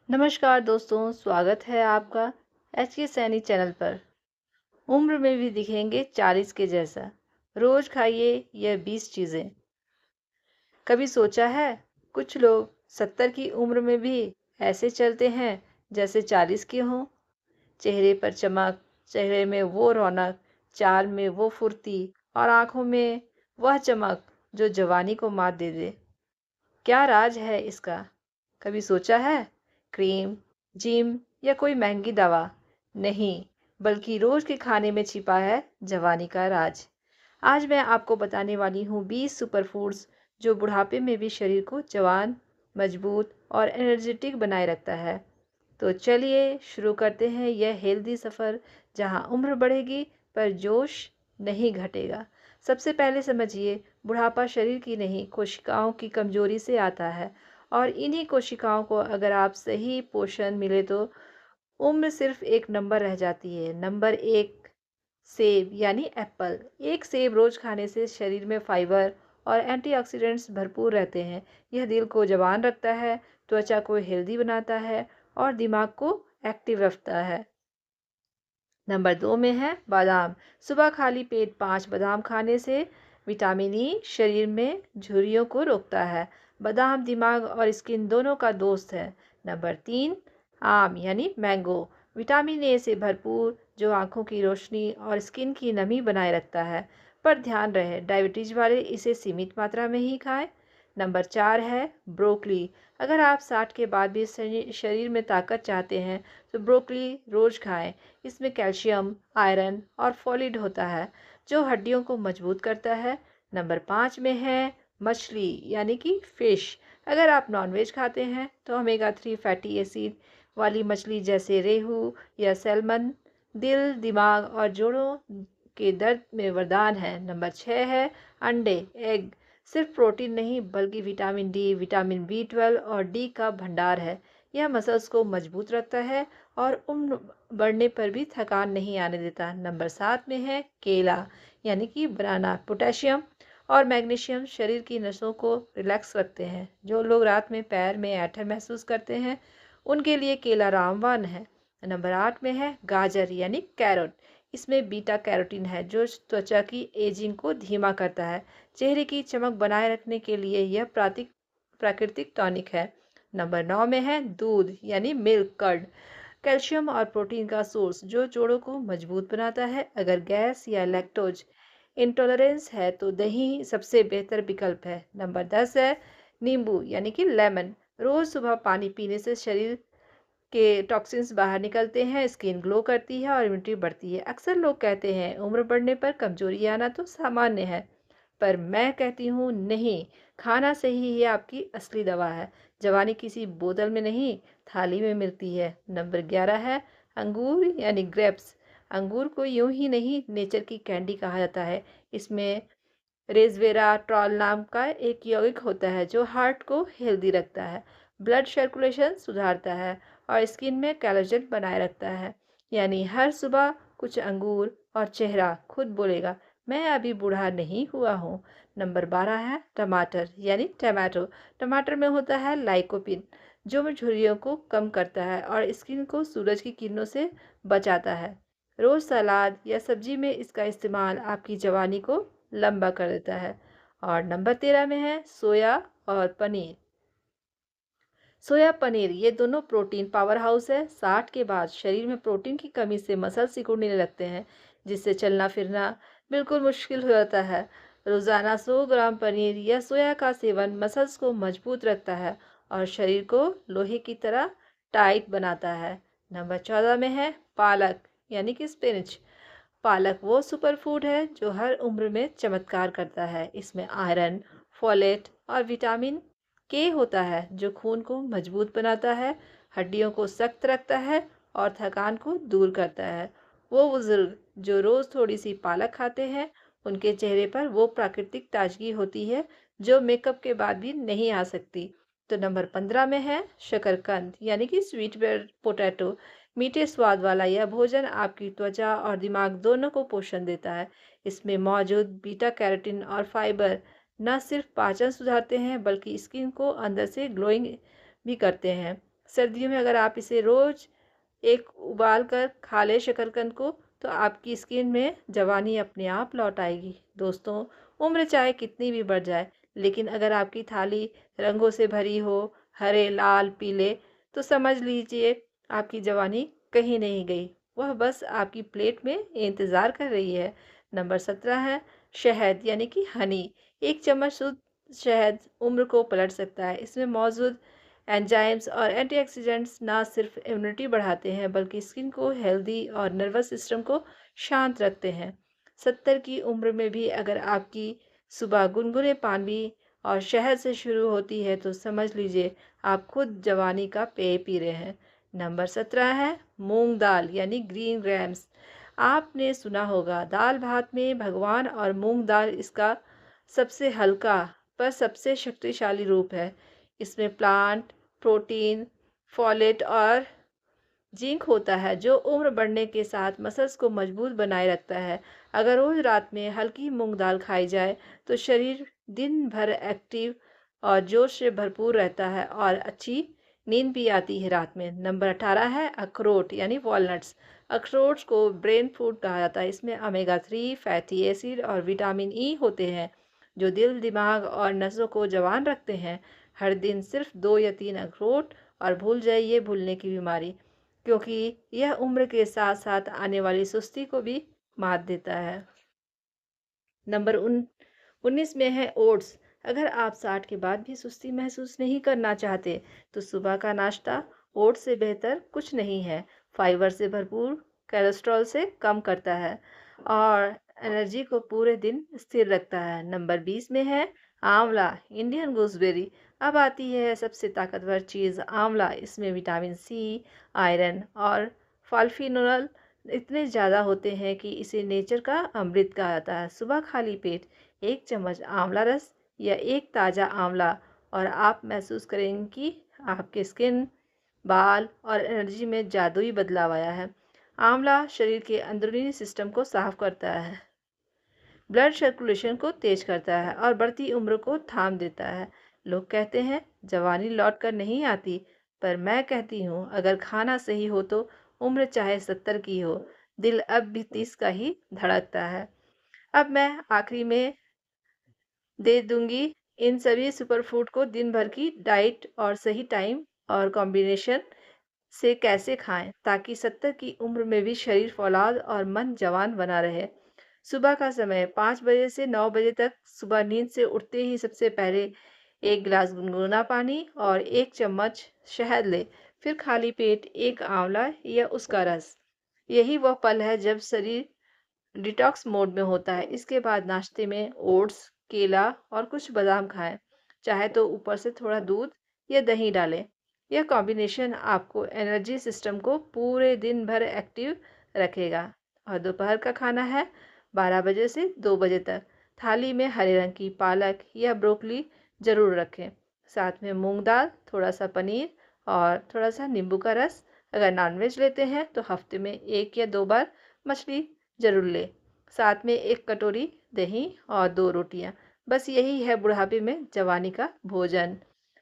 नमस्कार दोस्तों, स्वागत है आपका एच के सैनी चैनल पर। उम्र में भी दिखेंगे 40 के जैसा। रोज खाइए यह 20 चीज़ें। कभी सोचा है, कुछ लोग 70 की उम्र में भी ऐसे चलते हैं जैसे 40 के हों। चेहरे पर चमक, चेहरे में वो रौनक, चाल में वो फुर्ती और आंखों में वह चमक जो जवानी को मात दे दे। क्या राज है इसका? कभी सोचा है? क्रीम, जिम या कोई महंगी दवा? नहीं, बल्कि रोज के खाने में छिपा है जवानी का राज। आज मैं आपको बताने वाली हूँ 20 सुपर फूड्स जो बुढ़ापे में भी शरीर को जवान, मजबूत और एनर्जेटिक बनाए रखता है। तो चलिए शुरू करते हैं यह हेल्दी सफ़र, जहाँ उम्र बढ़ेगी पर जोश नहीं घटेगा। सबसे पहले समझिए, बुढ़ापा शरीर की नहीं, कोशिकाओं की कमजोरी से आता है। और इन्हीं कोशिकाओं को अगर आप सही पोषण मिले तो उम्र सिर्फ एक नंबर रह जाती है। नंबर एक, सेब यानी एप्पल। एक सेब रोज खाने से शरीर में फाइबर और एंटीऑक्सीडेंट्स भरपूर रहते हैं। यह दिल को जवान रखता है, त्वचा को हेल्दी बनाता है और दिमाग को एक्टिव रखता है। नंबर दो में है बादाम। सुबह खाली पेट 5 बादाम खाने से विटामिन ई शरीर में झुर्रियों को रोकता है। बादाम दिमाग और स्किन दोनों का दोस्त है। नंबर तीन, आम यानी मैंगो। विटामिन ए से भरपूर, जो आंखों की रोशनी और स्किन की नमी बनाए रखता है। पर ध्यान रहे, डायबिटीज वाले इसे सीमित मात्रा में ही खाएं। नंबर चार है ब्रोकली। अगर आप 60 के बाद भी शरीर में ताकत चाहते हैं तो ब्रोकली रोज खाएं। इसमें कैल्शियम, आयरन और फोलिड होता है, जो हड्डियों को मजबूत करता है। नंबर पाँच में है मछली यानी कि फिश। अगर आप नॉनवेज खाते हैं तो ओमेगा 3 फैटी एसिड वाली मछली जैसे रेहू या सैल्मन दिल, दिमाग और जोड़ों के दर्द में वरदान है। नंबर छः है अंडे, एग। सिर्फ प्रोटीन नहीं बल्कि विटामिन डी, विटामिन बी 12 और डी का भंडार है। यह मसल्स को मजबूत रखता है और उम्र बढ़ने पर भी थकान नहीं आने देता। नंबर सात में है केला यानी कि बनाना। पोटेशियम और मैग्नीशियम शरीर की नसों को रिलैक्स रखते हैं। जो लोग रात में पैर में ऐंठन महसूस करते हैं, उनके लिए केला रामबाण है। नंबर आठ में है गाजर यानी कैरोट। इसमें बीटा कैरोटीन है, जो त्वचा की एजिंग को धीमा करता है। चेहरे की चमक बनाए रखने के लिए यह प्राकृतिक टॉनिक है। नंबर नौ में है दूध यानी मिल्क कर्ड। कैल्शियम और प्रोटीन का सोर्स, जो जोड़ों को मजबूत बनाता है। अगर गैस या लैक्टोज इंटॉलरेंस है तो दही सबसे बेहतर विकल्प है। नंबर 10 है नींबू यानी कि लेमन। रोज सुबह पानी पीने से शरीर के टॉक्सिन्स बाहर निकलते हैं, स्किन ग्लो करती है और इम्यूनिटी बढ़ती है। अक्सर लोग कहते हैं उम्र बढ़ने पर कमजोरी आना तो सामान्य है, पर मैं कहती हूँ नहीं, खाना सही ही आपकी असली दवा है। जवानी किसी बोतल में नहीं, थाली में मिलती है। नंबर 11 है अंगूर यानी ग्रेप्स। अंगूर को यूं ही नहीं, नेचर की कैंडी कहा जाता है। इसमें रेसवेराट्रॉल नाम का एक यौगिक होता है, जो हार्ट को हेल्दी रखता है, ब्लड सर्कुलेशन सुधारता है और स्किन में कोलेजन बनाए रखता है। यानी हर सुबह कुछ अंगूर और चेहरा खुद बोलेगा, मैं अभी बूढ़ा नहीं हुआ हूँ। नंबर 12 है टमाटर यानी टमाटो। टमाटर में होता है लाइकोपिन, जो झुर्रियों को कम करता है और स्किन को सूरज की किरणों से बचाता है। रोज सलाद या सब्जी में इसका इस्तेमाल आपकी जवानी को लंबा कर देता है। और नंबर 13 में है सोया और पनीर। सोया पनीर, ये दोनों प्रोटीन पावर हाउस है। 60 के बाद शरीर में प्रोटीन की कमी से मसल सिकुड़ने लगते हैं, जिससे चलना फिरना बिल्कुल मुश्किल हो जाता है। रोजाना 100 ग्राम पनीर या सोया का सेवन मसल्स को मजबूत रखता है और शरीर को लोहे की तरह टाइट बनाता है। नंबर 14 में है पालक यानी कि स्पिनच। पालक वो सुपर फूड है जो हर उम्र में चमत्कार करता है। इसमें आयरन, फोलेट और विटामिन के होता है, जो खून को मजबूत बनाता है, हड्डियों को सख्त रखता है और थकान को दूर करता है। वो बुजुर्ग जो रोज थोड़ी सी पालक खाते हैं, उनके चेहरे पर वो प्राकृतिक ताजगी होती है जो मेकअप के बाद भी नहीं आ सकती। तो नंबर 15 में है शकरकंद यानी कि स्वीट पोटैटो। मीठे स्वाद वाला यह भोजन आपकी त्वचा और दिमाग दोनों को पोषण देता है। इसमें मौजूद बीटा कैरोटीन और फाइबर न सिर्फ पाचन सुधारते हैं बल्कि स्किन को अंदर से ग्लोइंग भी करते हैं। सर्दियों में अगर आप इसे रोज़ एक उबाल कर खा लें शकरकंद को, तो आपकी स्किन में जवानी अपने आप लौट आएगी। दोस्तों, उम्र चाहे कितनी भी बढ़ जाए, लेकिन अगर आपकी थाली रंगों से भरी हो, हरे, लाल, पीले, तो समझ लीजिए आपकी जवानी कहीं नहीं गई। वह बस आपकी प्लेट में इंतज़ार कर रही है। नंबर 17 है शहद यानी कि हनी। एक चम्मच शुद्ध शहद उम्र को पलट सकता है। इसमें मौजूद एंजाइम्स और एंटीऑक्सीडेंट्स ना सिर्फ इम्यूनिटी बढ़ाते हैं, बल्कि स्किन को हेल्दी और नर्वस सिस्टम को शांत रखते हैं। 70 की उम्र में भी अगर आपकी सुबह गुनगुने पानी और शहद से शुरू होती है, तो समझ लीजिए आप खुद जवानी का पेय पी रहे हैं। नंबर 17 है मूंग दाल यानी ग्रीन ग्रैम्स। आपने सुना होगा दाल भात में भगवान, और मूंग दाल इसका सबसे हल्का पर सबसे शक्तिशाली रूप है। इसमें प्लांट प्रोटीन, फोलेट और जिंक होता है, जो उम्र बढ़ने के साथ मसल्स को मजबूत बनाए रखता है। अगर रोज रात में हल्की मूंग दाल खाई जाए, तो शरीर दिन भर एक्टिव और जोश से भरपूर रहता है और अच्छी नींद भी आती है रात में। नंबर 18 है अखरोट यानी वॉलनट्स। अखरोट को ब्रेन फूड कहा जाता है। इसमें ओमेगा 3 फैटी एसिड और विटामिन ई होते हैं, जो दिल, दिमाग और नसों को जवान रखते हैं। हर दिन सिर्फ 2 या 3 अखरोट और भूल जाइए भूलने की बीमारी, क्योंकि यह उम्र के साथ साथ आने वाली सुस्ती को भी मात देता है। नंबर 19 में है ओट्स। अगर आप 60 के बाद भी सुस्ती महसूस नहीं करना चाहते, तो सुबह का नाश्ता ओट्स से बेहतर कुछ नहीं है। फाइबर से भरपूर, कोलेस्ट्रॉल से कम करता है और एनर्जी को पूरे दिन स्थिर रखता है। नंबर 20 में है आंवला, इंडियन गूसबेरी। अब आती है सबसे ताकतवर चीज़, आंवला। इसमें विटामिन सी, आयरन और पॉलीफिनोल इतने ज़्यादा होते हैं कि इसे नेचर का अमृत कहा जाता है। सुबह खाली पेट 1 चम्मच आंवला रस या एक ताज़ा आंवला, और आप महसूस करेंगे कि आपके स्किन, बाल और एनर्जी में जादुई बदलाव आया है। आंवला शरीर के अंदरूनी सिस्टम को साफ करता है, ब्लड सर्कुलेशन को तेज करता है और बढ़ती उम्र को थाम देता है। लोग कहते हैं जवानी लौट कर नहीं आती, पर मैं कहती हूँ अगर खाना सही हो तो उम्र चाहे 70 की हो, दिल अब भी 30 का ही धड़कता है। अब मैं आखिरी में दे दूंगी इन सभी सुपर फूड को दिन भर की डाइट और सही टाइम और कॉम्बिनेशन से कैसे खाएं, ताकि 70 की उम्र में भी शरीर फौलाद और मन जवान बना रहे। सुबह का समय 5 बजे से 9 बजे तक। सुबह नींद से उठते ही सबसे पहले 1 गिलास गुनगुना पानी और 1 चम्मच शहद ले, फिर खाली पेट 1 आंवला या उसका रस। यही वह पल है जब शरीर डिटॉक्स मोड में होता है। इसके बाद नाश्ते में ओट्स, केला और कुछ बादाम खाएं। चाहे तो ऊपर से थोड़ा दूध या दही डालें। यह कॉम्बिनेशन आपको एनर्जी सिस्टम को पूरे दिन भर एक्टिव रखेगा। और दोपहर का खाना है 12 बजे से 2 बजे तक। थाली में हरे रंग की पालक या ब्रोकली ज़रूर रखें। साथ में मूंग दाल, थोड़ा सा पनीर और थोड़ा सा नींबू का रस। अगर नॉनवेज लेते हैं तो हफ्ते में 1 या 2 बार मछली ज़रूर ले। साथ में 1 कटोरी दही और 2 रोटियां। बस यही है बुढ़ापे में जवानी का भोजन।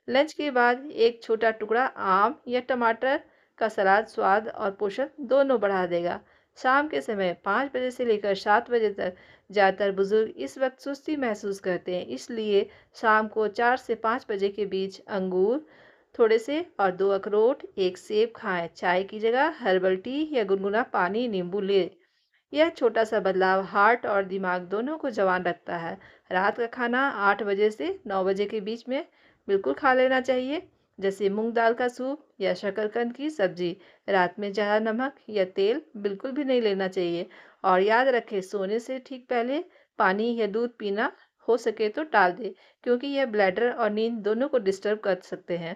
लंच के बाद एक छोटा टुकड़ा आम या टमाटर का सलाद स्वाद और पोषण दोनों बढ़ा देगा। शाम के समय 5 बजे से लेकर 7 बजे तक ज़्यादातर बुजुर्ग इस वक्त सुस्ती महसूस करते हैं, इसलिए शाम को 4 से 5 बजे के बीच अंगूर थोड़े से और 2 अखरोट, 1 सेब खाएं। चाय की जगह हर्बल टी या गुनगुना पानी नींबू ले। यह छोटा सा बदलाव हार्ट और दिमाग दोनों को जवान रखता है। रात का खाना 8 बजे से 9 बजे के बीच में बिल्कुल खा लेना चाहिए, जैसे मूंग दाल का सूप या शकरकंद की सब्जी। रात में ज़्यादा नमक या तेल बिल्कुल भी नहीं लेना चाहिए। और याद रखें, सोने से ठीक पहले पानी या दूध पीना हो सके तो टाल दे, क्योंकि यह ब्लैडर और नींद दोनों को डिस्टर्ब कर सकते हैं।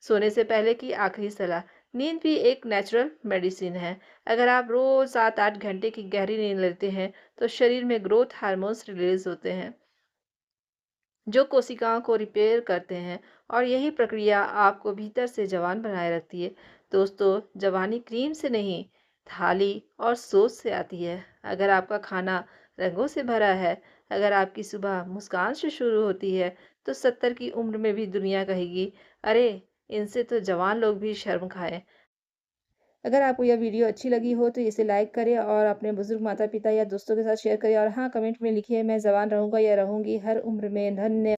सोने से पहले की आखिरी सलाह, नींद भी एक नेचुरल मेडिसिन है। अगर आप रोज 7-8 घंटे की गहरी नींद लेते हैं, तो शरीर में ग्रोथ हार्मोन्स रिलीज होते हैं, जो कोशिकाओं को रिपेयर करते हैं, और यही प्रक्रिया आपको भीतर से जवान बनाए रखती है। दोस्तों, जवानी क्रीम से नहीं, थाली और सोच से आती है। अगर आपका खाना रंगों से भरा है, अगर आपकी सुबह मुस्कान से शुरू होती है, तो 70 की उम्र में भी दुनिया कहेगी, अरे इनसे तो जवान लोग भी शर्म खाएँ। अगर आपको यह वीडियो अच्छी लगी हो तो इसे लाइक करें और अपने बुजुर्ग माता-पिता या दोस्तों के साथ शेयर करें और हाँ, कमेंट में लिखिए मैं जवान रहूँगा या रहूँगी हर उम्र में। धन्य